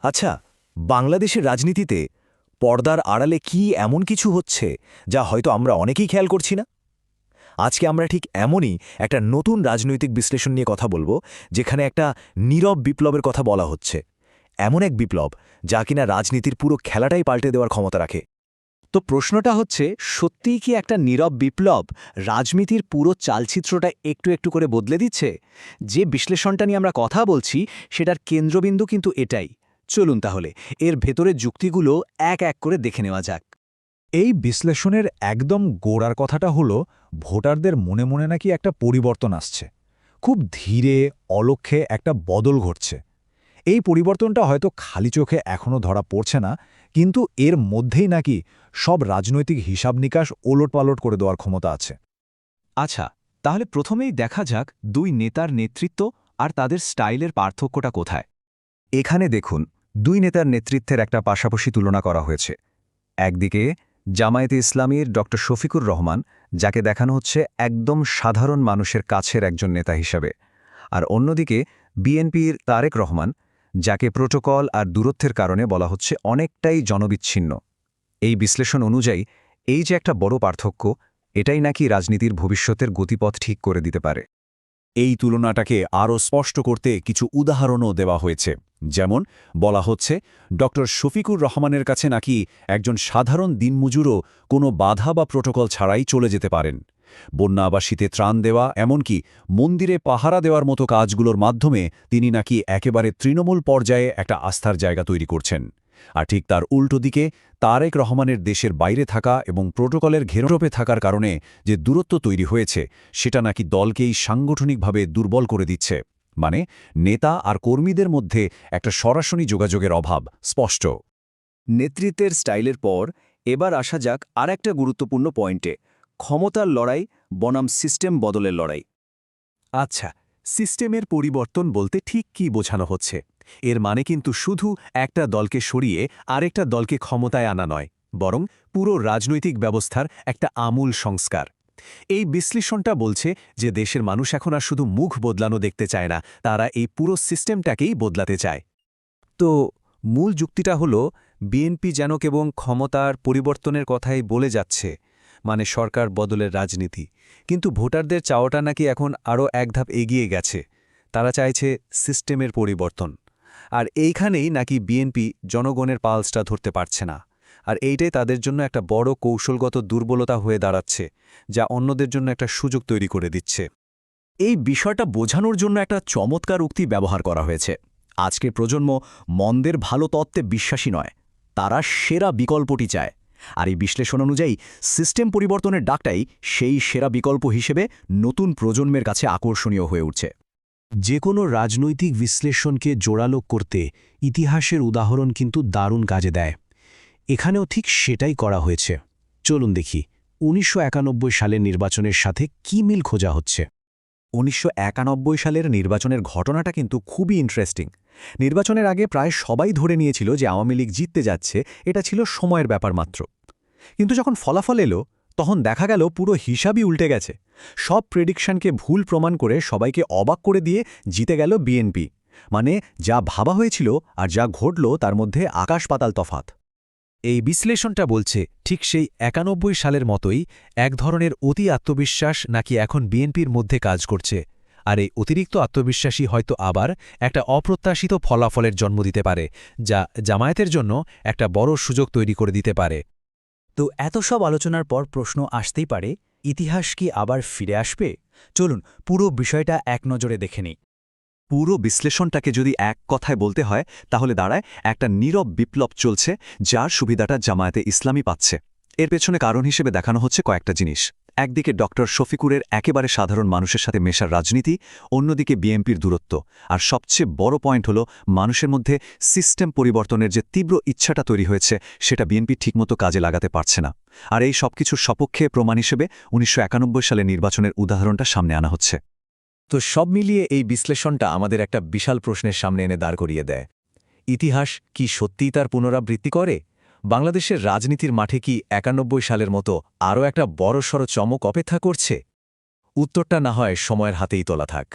আচ্ছা, বাংলাদেশের রাজনীতিতে পর্দার আড়ালে কি এমন কিছু হচ্ছে যা হয়তো আমরা অনেকেই খেয়াল করছি না? আজকে আমরা ঠিক এমনই একটা নতুন রাজনৈতিক বিশ্লেষণ নিয়ে কথা বলবো, যেখানে একটা নীরব বিপ্লবের কথা বলা হচ্ছে। এমন এক বিপ্লব যা কিনা রাজনীতির পুরো খেলাটাই পাল্টে দেওয়ার ক্ষমতা রাখে। তো প্রশ্নটা হচ্ছে, সত্যিই কি একটা নীরব বিপ্লব রাজনীতির পুরো চালচিত্রটা একটু একটু করে বদলে দিচ্ছে? যে বিশ্লেষণটা নিয়ে আমরা কথা বলছি সেটার কেন্দ্রবিন্দু কিন্তু এটাই। চলুন তাহলে এর ভেতরের যুক্তিগুলো এক এক করে দেখে নেওয়া যাক। এই বিশ্লেষণের একদম গোড়ার কথাটা হলো ভোটারদের মনে মনে নাকি একটা পরিবর্তন আসছে। খুব ধীরে অলক্ষ্যে একটা বদল ঘটছে। এই পরিবর্তনটা হয়তো খালি চোখে এখনও ধরা পড়ছে না, কিন্তু এর মধ্যেই নাকি সব রাজনৈতিক হিসাব নিকাশ ওলটপালট করে দেওয়ার ক্ষমতা আছে। আচ্ছা, তাহলে প্রথমেই দেখা যাক দুই নেতার নেতৃত্ব আর তাদের স্টাইলের পার্থক্যটা কোথায়। এখানে দেখুন, দুই নেতার নেতৃত্বের একটা পাশাপাশি তুলনা করা হয়েছে। একদিকে জামায়াতে ইসলামীর ড শফিকুর রহমান, যাকে দেখানো হচ্ছে একদম সাধারণ মানুষের কাছের একজন নেতা হিসাবে, আর অন্যদিকে বিএনপির তারেক রহমান, যাকে প্রোটোকল আর দূরত্বের কারণে বলা হচ্ছে অনেকটাই জনবিচ্ছিন্ন। এই বিশ্লেষণ অনুযায়ী এই যে একটা বড় পার্থক্য, এটাই নাকি রাজনীতির ভবিষ্যতের গতিপথ ঠিক করে দিতে পারে। এই তুলনাটাকে আরও স্পষ্ট করতে কিছু উদাহরণও দেওয়া হয়েছে। যেমন বলা হচ্ছে, ড শফিকুর রহমানের কাছে নাকি একজন সাধারণ দিনমজুরও কোনো বাধা বা প্রোটোকল ছাড়াই চলে যেতে পারেন। বন্যা বা শীতে ত্রাণ দেওয়া, এমনকি মন্দিরে পাহারা দেওয়ার মতো কাজগুলোর মাধ্যমে তিনি নাকি একেবারে তৃণমূল পর্যায়ে একটা আস্থার জায়গা তৈরি করছেন। আর ঠিক তার উল্টো দিকে তারেক রহমানের দেশের বাইরে থাকা এবং প্রোটোকলের ঘেরোপে থাকার কারণে যে দূরত্ব তৈরি হয়েছে, সেটা নাকি দলকেই সাংগঠনিকভাবে দুর্বল করে দিচ্ছে। মানে নেতা আর কর্মীদের মধ্যে একটা সরাসরি যোগাযোগের অভাব স্পষ্ট। নেতৃত্বের স্টাইলের পর এবার আসা যাক আর একটা গুরুত্বপূর্ণ পয়েন্টে, ক্ষমতার লড়াই বনাম সিস্টেম বদলের লড়াই। আচ্ছা, সিস্টেমের পরিবর্তন বলতে ঠিক কি বোঝানো হচ্ছে? এর মানে কিন্তু শুধু একটা দলকে সরিয়ে আরেকটা দলকে ক্ষমতায় আনা নয়, বরং পুরো রাজনৈতিক ব্যবস্থার একটা আমূল সংস্কার। এই বিশ্লেষণটা বলছে যে দেশের মানুষ এখন আর শুধু মুখ বদলানো দেখতে চায় না, তারা এই পুরো সিস্টেমটাকেই বদলাতে চায়। তো মূল যুক্তিটা হলো, বিএনপি যেন কেবল ক্ষমতার পরিবর্তনের কথাই বলে যাচ্ছে, মানে সরকার বদলের রাজনীতি, কিন্তু ভোটারদের চাওয়াটা নাকি এখন আরও এক ধাপ এগিয়ে গেছে। তারা চাইছে সিস্টেমের পরিবর্তন। আর এইখানেই নাকি বিএনপি জনগণের পালসটা ধরতে পারছে না। আর এইটাই তাদের জন্য একটা বড় কৌশলগত দুর্বলতা হয়ে দাঁড়াচ্ছে, যা অন্যদের জন্য একটা সুযোগ তৈরি করে দিচ্ছে। এই বিষয়টা বোঝানোর জন্য একটা চমৎকার উক্তি ব্যবহার করা হয়েছে। আজকের প্রজন্ম মন্দের ভালো তত্ত্বে বিশ্বাসী নয়, তারা সেরা বিকল্পটি চায়। আর এই বিশ্লেষণ অনুযায়ী সিস্টেম পরিবর্তনের ডাকটাই সেই সেরা বিকল্প হিসেবে নতুন প্রজন্মের কাছে আকর্ষণীয় হয়ে উঠছে। যে কোনো রাজনৈতিক বিশ্লেষণকে জোরালো করতে ইতিহাসের উদাহরণ কিন্তু দারুণ কাজে দেয়। এখানেও ঠিক সেটাই করা হয়েছে। চলুন দেখি ১৯৯১ সালের নির্বাচনের সাথে কি মিল খোঁজা হচ্ছে। ১৯৯১ সালের নির্বাচনের ঘটনাটা কিন্তু খুবই ইন্টারেস্টিং। নির্বাচনের আগে প্রায় সবাই ধরে নিয়েছিল যে আওয়ামী লীগ জিততে যাচ্ছে, এটা ছিল সময়ের ব্যাপার মাত্র। কিন্তু যখন ফলাফল এলো, তখন দেখা গেল পুরো হিসাবই উল্টে গেছে। সব প্রেডিকশনকে ভুল প্রমাণ করে সবাইকে অবাক করে দিয়ে জিতে গেল বিএনপি। মানে যা ভাবা হয়েছিল আর যা ঘটল তার মধ্যে আকাশ পাতাল তফাত। এই বিশ্লেষণটা বলছে ঠিক সেই ৯১ সালের মতোই এক ধরনের অতি আত্মবিশ্বাস নাকি এখন বিএনপির মধ্যে কাজ করছে। আর এই অতিরিক্ত আত্মবিশ্বাসী হয়তো আবার একটা অপ্রত্যাশিত ফলাফলের জন্ম দিতে পারে, যা জামায়াতের জন্য একটা বড় সুযোগ তৈরি করে দিতে পারে। তো এত সব আলোচনার পর প্রশ্ন আসতেই পারে, ইতিহাস কি আবার ফিরে আসবে? চলুন পুরো বিষয়টা এক নজরে দেখে নিই। পুরো বিশ্লেষণটাকে যদি এক কথায় বলতে হয়, তাহলে দাঁড়ায় একটা নীরব বিপ্লব চলছে, যার সুবিধাটা জামায়াতে ইসলামী পাচ্ছে। এর পেছনে কারণ হিসেবে দেখানো হচ্ছে কয়েকটা জিনিস। একদিকে ড শফিকুরের একেবারে সাধারণ মানুষের সাথে মেশার রাজনীতি, অন্যদিকে বিএনপির দূরত্ব, আর সবচেয়ে বড় পয়েন্ট হলো মানুষের মধ্যে সিস্টেম পরিবর্তনের যে তীব্র ইচ্ছাটা তৈরি হয়েছে, সেটা বিএনপি ঠিকমতো কাজে লাগাতে পারছে না। আর এই সবকিছুর সপক্ষে প্রমাণ হিসেবে ১৯৯১ সালে নির্বাচনের উদাহরণটা সামনে আনা হচ্ছে। তো সব মিলিয়ে এই বিশ্লেষণটা আমাদের একটা বিশাল প্রশ্নের সামনে এনে দাঁড় করিয়ে দেয়। ইতিহাস কি সত্যিই তার পুনরাবৃত্তি করে? বাংলাদেশের রাজনীতির মাঠে কি ৯১ সালের মতো আরও একটা বড়সড় চমক অপেক্ষা করছে? উত্তরটা না হয় সময়ের হাতেই তোলা থাক।